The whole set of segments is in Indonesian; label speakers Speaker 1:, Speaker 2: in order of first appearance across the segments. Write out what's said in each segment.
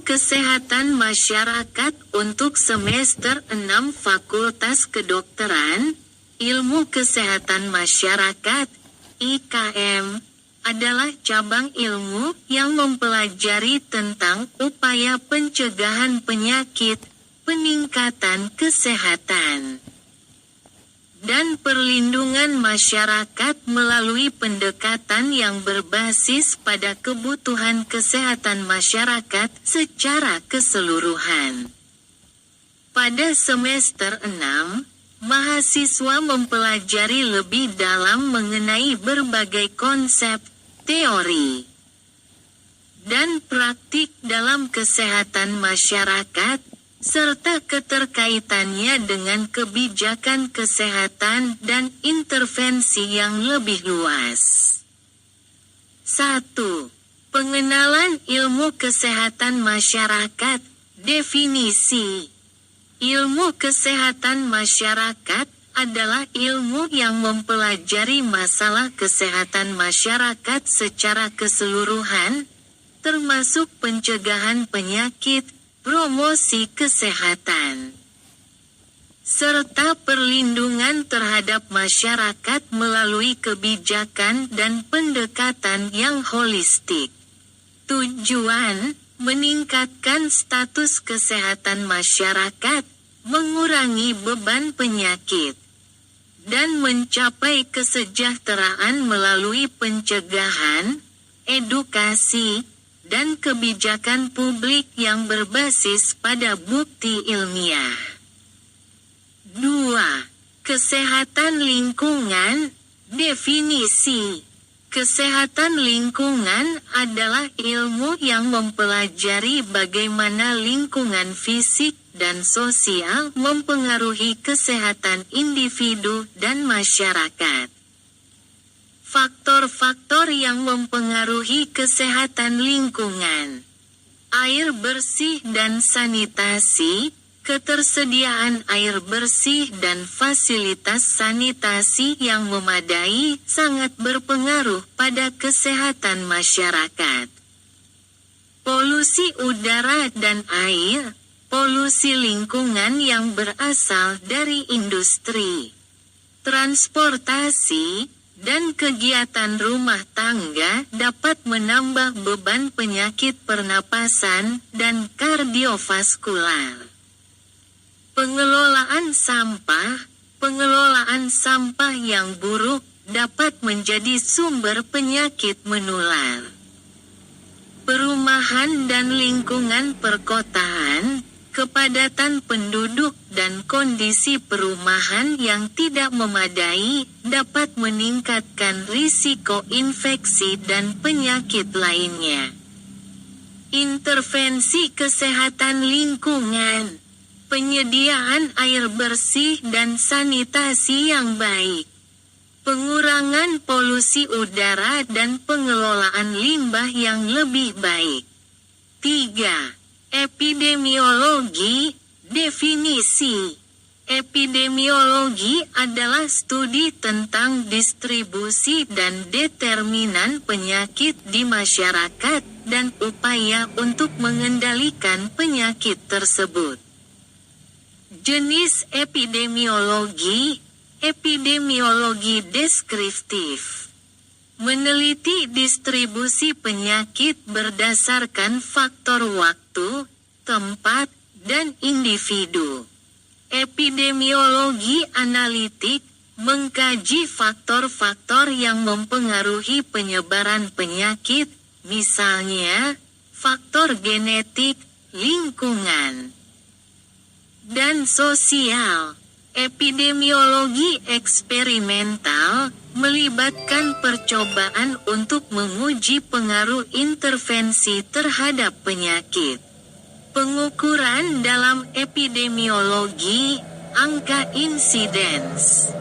Speaker 1: Kesehatan Masyarakat untuk semester 6 Fakultas Kedokteran, Ilmu Kesehatan Masyarakat, IKM, adalah cabang ilmu yang mempelajari tentang upaya pencegahan penyakit, peningkatan kesehatan, dan perlindungan masyarakat melalui pendekatan yang berbasis pada kebutuhan kesehatan masyarakat secara keseluruhan. Pada semester 6, mahasiswa mempelajari lebih dalam mengenai berbagai konsep, teori, dan praktik dalam kesehatan masyarakat, serta keterkaitannya dengan kebijakan kesehatan dan intervensi yang lebih luas. 1. Pengenalan ilmu kesehatan masyarakat. Definisi. Ilmu kesehatan masyarakat adalah ilmu yang mempelajari masalah kesehatan masyarakat secara keseluruhan, termasuk pencegahan penyakit, promosi kesehatan, serta perlindungan terhadap masyarakat melalui kebijakan dan pendekatan yang holistik. Tujuan: meningkatkan status kesehatan masyarakat, mengurangi beban penyakit, dan mencapai kesejahteraan melalui pencegahan, edukasi, dan kebijakan publik yang berbasis pada bukti ilmiah. 2. Kesehatan lingkungan. Definisi. Kesehatan lingkungan adalah ilmu yang mempelajari bagaimana lingkungan fisik dan sosial mempengaruhi kesehatan individu dan masyarakat. Faktor-faktor yang mempengaruhi kesehatan lingkungan: air bersih dan sanitasi. Ketersediaan air bersih dan fasilitas sanitasi yang memadai sangat berpengaruh pada kesehatan masyarakat. Polusi udara dan air. Polusi lingkungan yang berasal dari industri, transportasi, dan kegiatan rumah tangga dapat menambah beban penyakit pernapasan dan kardiovaskular. Pengelolaan sampah. Pengelolaan sampah yang buruk dapat menjadi sumber penyakit menular. Perumahan dan lingkungan perkotaan. Kepadatan penduduk dan kondisi perumahan yang tidak memadai dapat meningkatkan risiko infeksi dan penyakit lainnya. Intervensi kesehatan lingkungan. Penyediaan air bersih dan sanitasi yang baik. Pengurangan polusi udara dan pengelolaan limbah yang lebih baik. 3. Epidemiologi. Definisi. Epidemiologi adalah studi tentang distribusi dan determinan penyakit di masyarakat dan upaya untuk mengendalikan penyakit tersebut. Jenis epidemiologi. Epidemiologi deskriptif. Meneliti distribusi penyakit berdasarkan faktor waktu, tempat, dan individu. Epidemiologi analitik mengkaji faktor-faktor yang mempengaruhi penyebaran penyakit, misalnya faktor genetik, lingkungan, dan sosial. Epidemiologi eksperimental melibatkan percobaan untuk menguji pengaruh intervensi terhadap penyakit. Pengukuran dalam epidemiologi, angka insidens.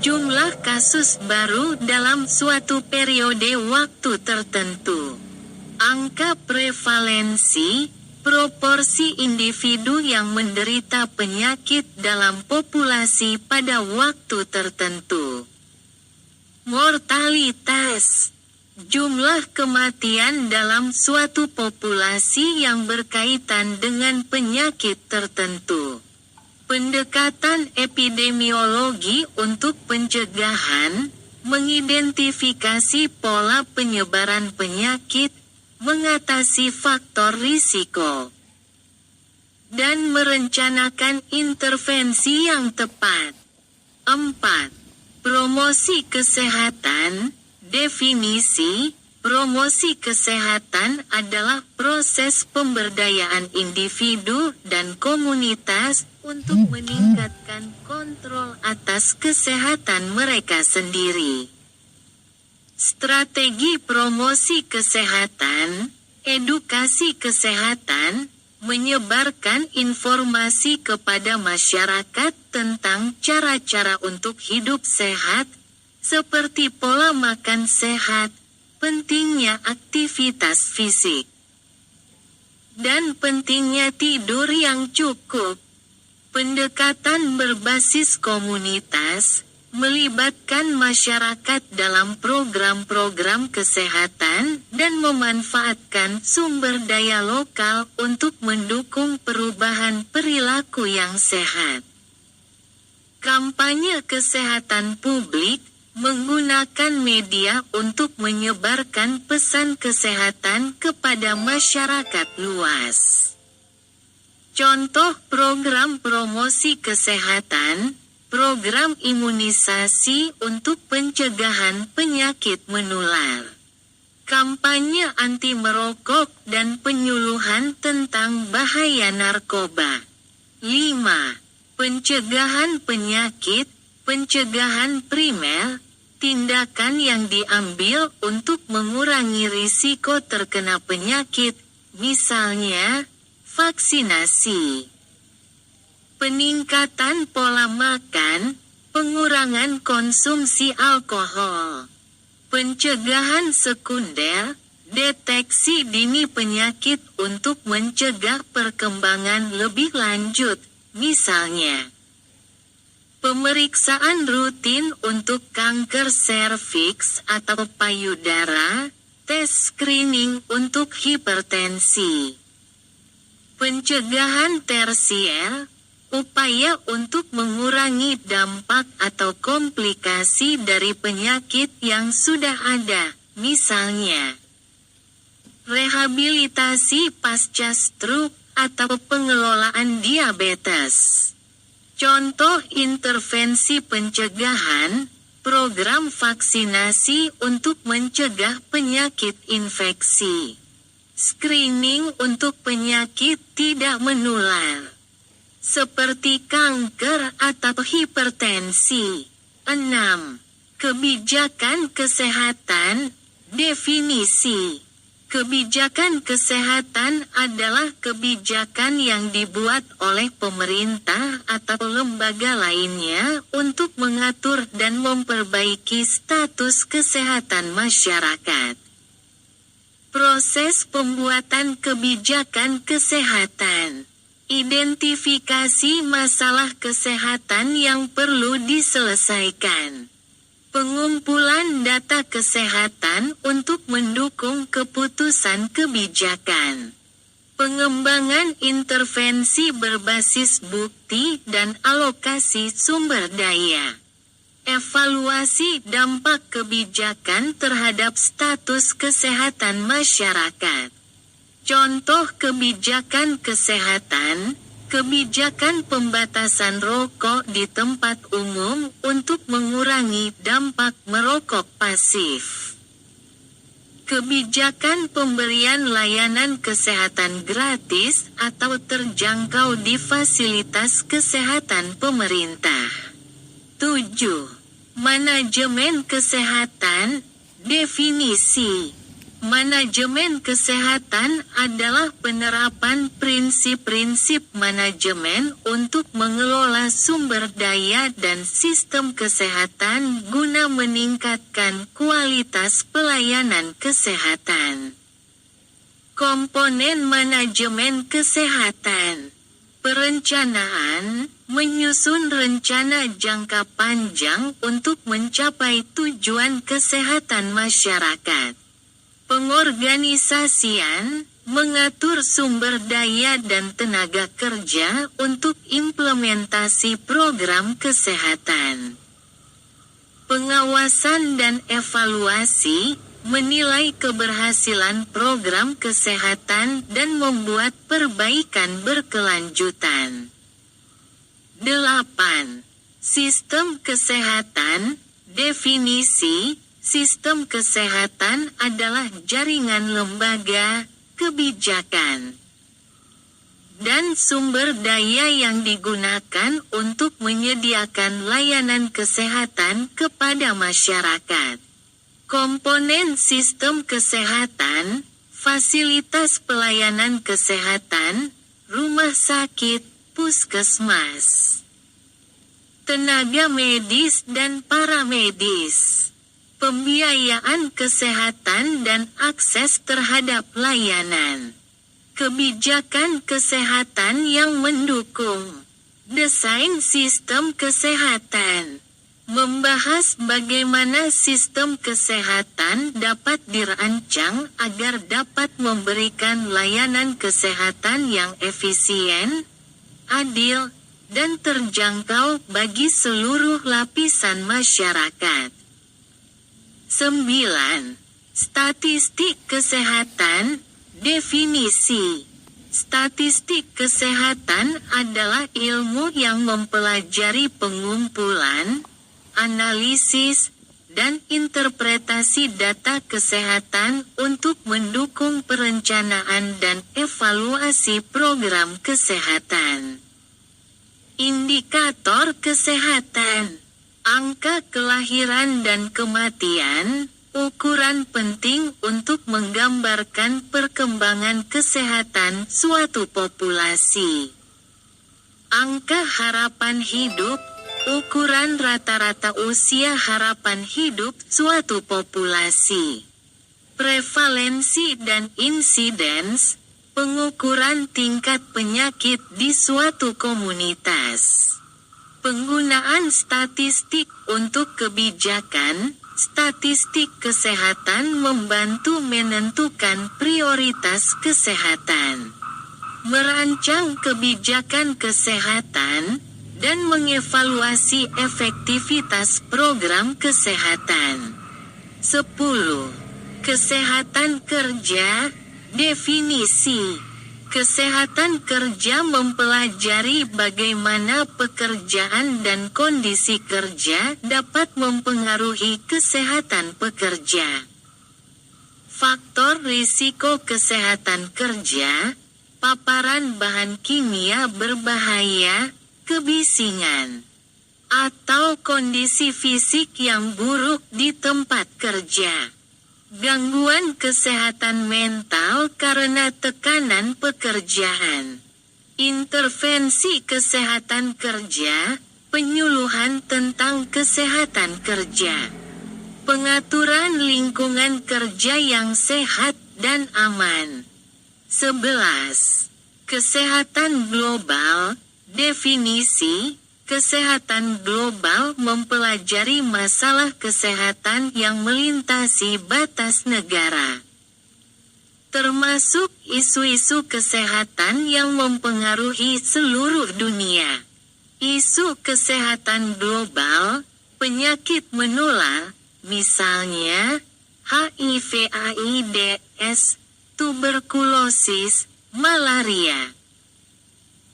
Speaker 1: Jumlah kasus baru dalam suatu periode waktu tertentu. Angka prevalensi, proporsi individu yang menderita penyakit dalam populasi pada waktu tertentu. Mortalitas. jumlah kematian dalam suatu populasi yang berkaitan dengan penyakit tertentu. Pendekatan epidemiologi untuk pencegahan, mengidentifikasi pola penyebaran penyakit, mengatasi faktor risiko, dan merencanakan intervensi yang tepat. 4. Promosi kesehatan. Definisi, promosi kesehatan adalah proses pemberdayaan individu dan komunitas untuk meningkatkan kontrol atas kesehatan mereka sendiri. Strategi promosi kesehatan, edukasi kesehatan, menyebarkan informasi kepada masyarakat tentang cara-cara untuk hidup sehat, seperti pola makan sehat, pentingnya aktivitas fisik, dan pentingnya tidur yang cukup. Pendekatan berbasis komunitas, melibatkan masyarakat dalam program-program kesehatan dan memanfaatkan sumber daya lokal untuk mendukung perubahan perilaku yang sehat. Kampanye kesehatan publik, menggunakan media untuk menyebarkan pesan kesehatan kepada masyarakat luas. Contoh program promosi kesehatan, program imunisasi untuk pencegahan penyakit menular, kampanye anti merokok dan penyuluhan tentang bahaya narkoba. 5. Pencegahan penyakit, pencegahan primer, tindakan yang diambil untuk mengurangi risiko terkena penyakit, misalnya vaksinasi. Peningkatan pola makan, pengurangan konsumsi alkohol. Pencegahan sekunder, deteksi dini penyakit untuk mencegah perkembangan lebih lanjut, misalnya pemeriksaan rutin untuk kanker serviks atau payudara, tes screening untuk hipertensi. Pencegahan tersier, upaya untuk mengurangi dampak atau komplikasi dari penyakit yang sudah ada, misalnya rehabilitasi pasca stroke atau pengelolaan diabetes. Contoh intervensi pencegahan, program vaksinasi untuk mencegah penyakit infeksi. Screening untuk penyakit tidak menular, seperti kanker atau hipertensi. 6. Kebijakan kesehatan, definisi. Kebijakan kesehatan adalah kebijakan yang dibuat oleh pemerintah atau lembaga lainnya untuk mengatur dan memperbaiki status kesehatan masyarakat. Proses pembuatan kebijakan kesehatan. Identifikasi masalah kesehatan yang perlu diselesaikan. Pengumpulan data kesehatan untuk mendukung keputusan kebijakan. Pengembangan intervensi berbasis bukti dan alokasi sumber daya. Evaluasi dampak kebijakan terhadap status kesehatan masyarakat. Contoh kebijakan kesehatan, kebijakan pembatasan rokok di tempat umum untuk mengurangi dampak merokok pasif. Kebijakan pemberian layanan kesehatan gratis atau terjangkau di fasilitas kesehatan pemerintah. 7. Manajemen kesehatan, definisi. Manajemen kesehatan adalah penerapan prinsip-prinsip manajemen untuk mengelola sumber daya dan sistem kesehatan guna meningkatkan kualitas pelayanan kesehatan. Komponen manajemen kesehatan. Perencanaan, menyusun rencana jangka panjang untuk mencapai tujuan kesehatan masyarakat. Pengorganisasian, mengatur sumber daya dan tenaga kerja untuk implementasi program kesehatan. Pengawasan dan evaluasi, menilai keberhasilan program kesehatan dan membuat perbaikan berkelanjutan. 8. Sistem kesehatan. Definisi, sistem kesehatan adalah jaringan lembaga, kebijakan, dan sumber daya yang digunakan untuk menyediakan layanan kesehatan kepada masyarakat. Komponen sistem kesehatan, fasilitas pelayanan kesehatan, rumah sakit, puskesmas, tenaga medis dan paramedis, pembiayaan kesehatan dan akses terhadap layanan, kebijakan kesehatan yang mendukung, desain sistem kesehatan, membahas bagaimana sistem kesehatan dapat dirancang agar dapat memberikan layanan kesehatan yang efisien, adil, dan terjangkau bagi seluruh lapisan masyarakat. 9. Statistik kesehatan. Definisi. Statistik kesehatan adalah ilmu yang mempelajari pengumpulan, analisis, dan interpretasi data kesehatan untuk mendukung perencanaan dan evaluasi program kesehatan. Indikator kesehatan. Angka kelahiran dan kematian, ukuran penting untuk menggambarkan perkembangan kesehatan suatu populasi. Angka harapan hidup, ukuran rata-rata usia harapan hidup suatu populasi. Prevalensi dan insidens, pengukuran tingkat penyakit di suatu komunitas. Penggunaan statistik untuk kebijakan. Statistik kesehatan membantu menentukan prioritas kesehatan, merancang kebijakan kesehatan, dan mengevaluasi efektivitas program kesehatan. 10. Kesehatan kerja. Definisi. Kesehatan kerja mempelajari bagaimana pekerjaan dan kondisi kerja dapat mempengaruhi kesehatan pekerja. Faktor risiko kesehatan kerja, paparan bahan kimia berbahaya, kebisingan, atau kondisi fisik yang buruk di tempat kerja. Gangguan kesehatan mental karena tekanan pekerjaan. Intervensi kesehatan kerja, penyuluhan tentang kesehatan kerja. Pengaturan lingkungan kerja yang sehat dan aman. 11. Kesehatan global. Definisi. Kesehatan global mempelajari masalah kesehatan yang melintasi batas negara, termasuk isu-isu kesehatan yang mempengaruhi seluruh dunia. Isu kesehatan global, penyakit menular, misalnya HIV/AIDS, tuberkulosis, malaria.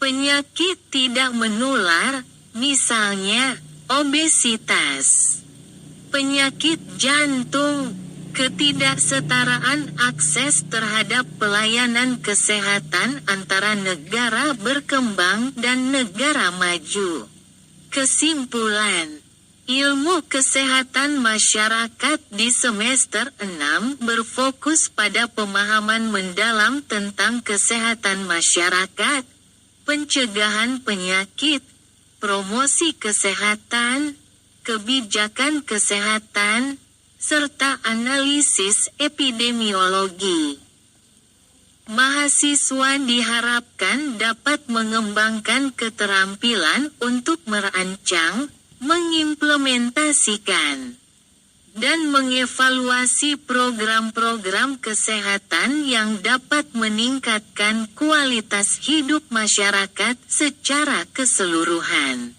Speaker 1: Penyakit tidak menular, misalnya, obesitas, penyakit jantung, ketidaksetaraan akses terhadap pelayanan kesehatan antara negara berkembang dan negara maju. Kesimpulan, ilmu kesehatan masyarakat di semester 6 berfokus pada pemahaman mendalam tentang kesehatan masyarakat, pencegahan penyakit, promosi kesehatan, kebijakan kesehatan, serta analisis epidemiologi. Mahasiswa diharapkan dapat mengembangkan keterampilan untuk merancang, mengimplementasikan, dan mengevaluasi program-program kesehatan yang dapat meningkatkan kualitas hidup masyarakat secara keseluruhan.